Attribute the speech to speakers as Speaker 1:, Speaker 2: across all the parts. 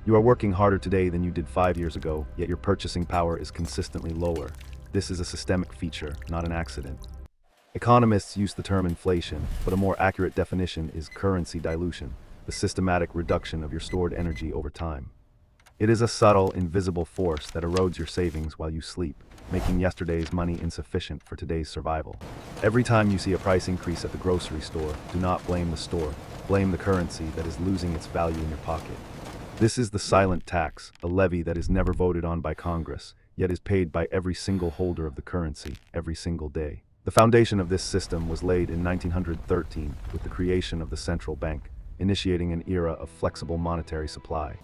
Speaker 1: You are working harder today than you did 5 years ago, yet your purchasing power is consistently lower. This is a systemic feature, not an accident. Economists use the term inflation, but a more accurate definition is currency dilution, the systematic reduction of your stored energy over time. It is a subtle, invisible force that erodes your savings while you sleep, making yesterday's money insufficient for today's survival. Every time you see a price increase at the grocery store, do not blame the store, blame the currency that is losing its value in your pocket. This is the silent tax, a levy that is never voted on by Congress, yet is paid by every single holder of the currency, every single day. The foundation of this system was laid in 1913 with the creation of the central bank, initiating an era of flexible monetary supply.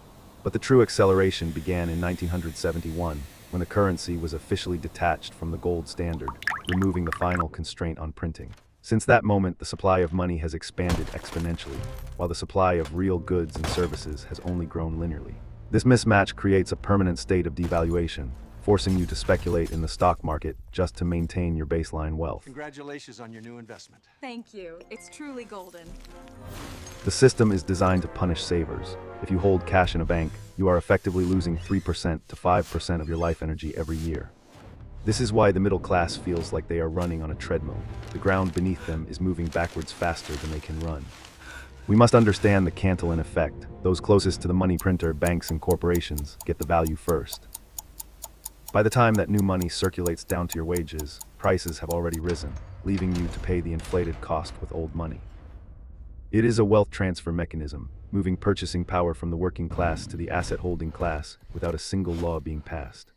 Speaker 1: But the true acceleration began in 1971, when the currency was officially detached from the gold standard, removing the final constraint on printing. Since that moment, the supply of money has expanded exponentially, while the supply of real goods and services has only grown linearly. This mismatch creates a permanent state of devaluation, forcing you to speculate in the stock market just to maintain your baseline wealth.
Speaker 2: Congratulations on your new investment.
Speaker 3: Thank you. It's truly golden.
Speaker 1: The system is designed to punish savers. If you hold cash in a bank, you are effectively losing 3% to 5% of your life energy every year. This is why the middle class feels like they are running on a treadmill. The ground beneath them is moving backwards faster than they can run. We must understand the Cantillon Effect. Those closest to the money printer, banks and corporations, get the value first. By the time that new money circulates down to your wages, prices have already risen, leaving you to pay the inflated cost with old money. It is a wealth transfer mechanism, moving purchasing power from the working class to the asset-holding class without a single law being passed.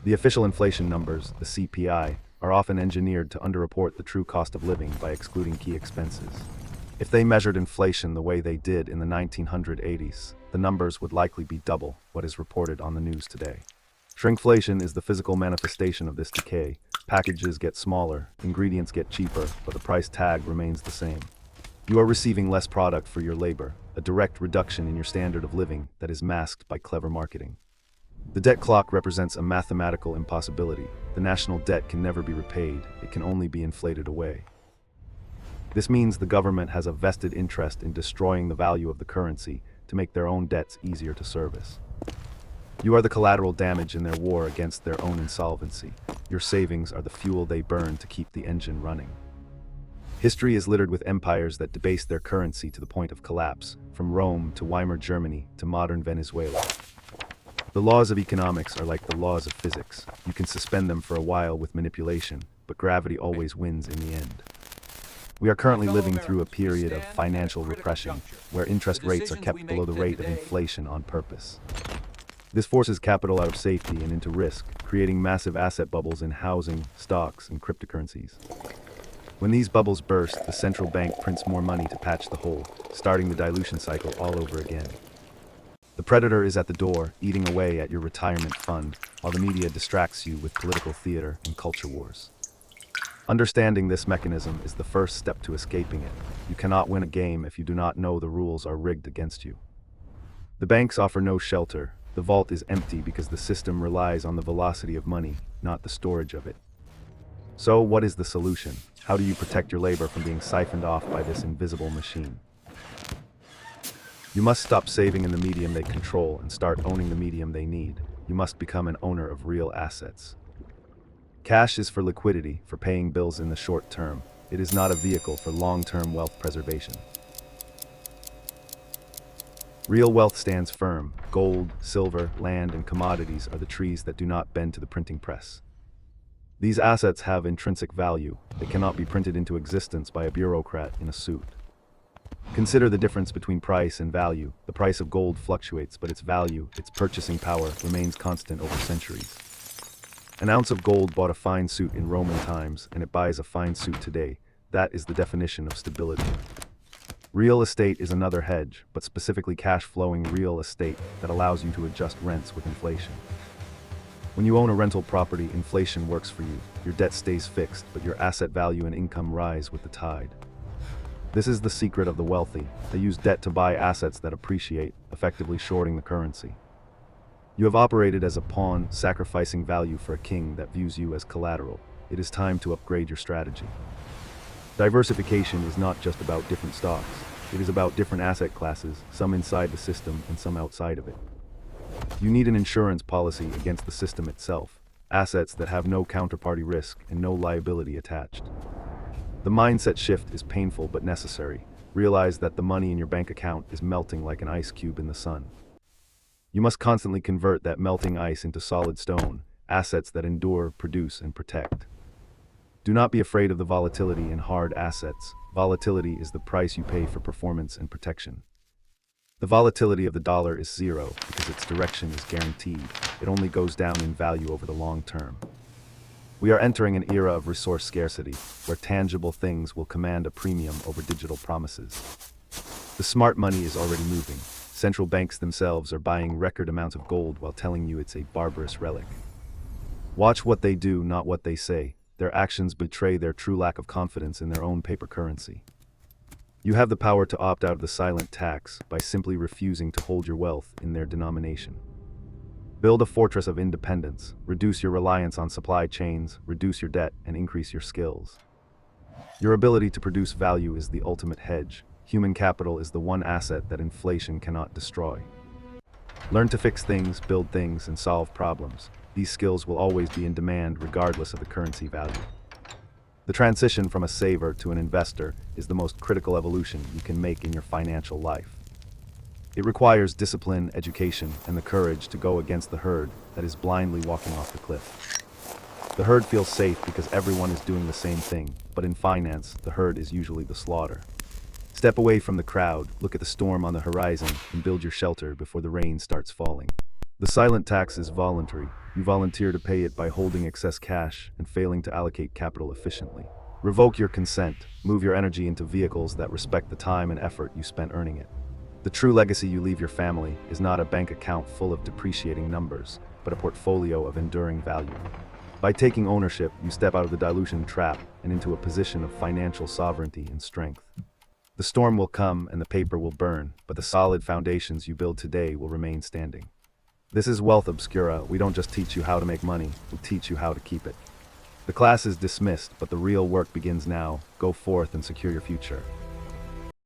Speaker 1: The official inflation numbers, the CPI, are often engineered to underreport the true cost of living by excluding key expenses. If they measured inflation the way they did in the 1980s, the numbers would likely be double what is reported on the news today. Shrinkflation is the physical manifestation of this decay. Packages get smaller, ingredients get cheaper, but the price tag remains the same. You are receiving less product for your labor, a direct reduction in your standard of living that is masked by clever marketing. The debt clock represents a mathematical impossibility. The national debt can never be repaid, it can only be inflated away. This means the government has a vested interest in destroying the value of the currency to make their own debts easier to service. You are the collateral damage in their war against their own insolvency. Your savings are the fuel they burn to keep the engine running. History is littered with empires that debased their currency to the point of collapse, from Rome to Weimar Germany to modern Venezuela. The laws of economics are like the laws of physics. You can suspend them for a while with manipulation, but gravity always wins in the end. We are currently living through a period of financial repression, where interest rates are kept below the rate of inflation on purpose. This forces capital out of safety and into risk, creating massive asset bubbles in housing, stocks, and cryptocurrencies. When these bubbles burst, the central bank prints more money to patch the hole, starting the dilution cycle all over again. The predator is at the door, eating away at your retirement fund, while the media distracts you with political theater and culture wars. Understanding this mechanism is the first step to escaping it. You cannot win a game if you do not know the rules are rigged against you. The banks offer no shelter. The vault is empty because the system relies on the velocity of money, not the storage of it. So, what is the solution? How do you protect your labor from being siphoned off by this invisible machine? You must stop saving in the medium they control and start owning the medium they need. You must become an owner of real assets. Cash is for liquidity, for paying bills in the short term. It is not a vehicle for long-term wealth preservation. Real wealth stands firm. Gold, silver, land, and commodities are the trees that do not bend to the printing press. These assets have intrinsic value. They cannot be printed into existence by a bureaucrat in a suit. Consider the difference between price and value. The price of gold fluctuates, but its value, its purchasing power, remains constant over centuries. An ounce of gold bought a fine suit in Roman times, and it buys a fine suit today. That is the definition of stability. Real estate is another hedge, but specifically cash-flowing real estate that allows you to adjust rents with inflation. When you own a rental property, inflation works for you. Your debt stays fixed, but your asset value and income rise with the tide. This is the secret of the wealthy. They use debt to buy assets that appreciate, effectively shorting the currency. You have operated as a pawn, sacrificing value for a king that views you as collateral. It is time to upgrade your strategy. Diversification is not just about different stocks. It is about different asset classes, some inside the system and some outside of it. You need an insurance policy against the system itself, assets that have no counterparty risk and no liability attached. The mindset shift is painful but necessary. Realize that the money in your bank account is melting like an ice cube in the sun. You must constantly convert that melting ice into solid stone, assets that endure, produce, and protect. Do not be afraid of the volatility in hard assets. Volatility is the price you pay for performance and protection. The volatility of the dollar is zero because its direction is guaranteed. It only goes down in value over the long term. We are entering an era of resource scarcity, where tangible things will command a premium over digital promises. The smart money is already moving. Central banks themselves are buying record amounts of gold while telling you it's a barbarous relic. Watch what they do, not what they say. Their actions betray their true lack of confidence in their own paper currency. You have the power to opt out of the silent tax by simply refusing to hold your wealth in their denomination. Build a fortress of independence, reduce your reliance on supply chains, reduce your debt, and increase your skills. Your ability to produce value is the ultimate hedge. Human capital is the one asset that inflation cannot destroy. Learn to fix things, build things, and solve problems. These skills will always be in demand regardless of the currency value. The transition from a saver to an investor is the most critical evolution you can make in your financial life. It requires discipline, education, and the courage to go against the herd that is blindly walking off the cliff. The herd feels safe because everyone is doing the same thing, but in finance, the herd is usually the slaughter. Step away from the crowd, look at the storm on the horizon, and build your shelter before the rain starts falling. The silent tax is voluntary. You volunteer to pay it by holding excess cash and failing to allocate capital efficiently. Revoke your consent. Move your energy into vehicles that respect the time and effort you spent earning it. The true legacy you leave your family is not a bank account full of depreciating numbers, but a portfolio of enduring value. By taking ownership, you step out of the dilution trap and into a position of financial sovereignty and strength. The storm will come and the paper will burn, but the solid foundations you build today will remain standing. This is Wealth Obscura. We don't just teach you how to make money, we teach you how to keep it. The class is dismissed, but the real work begins now. Go forth and secure your future.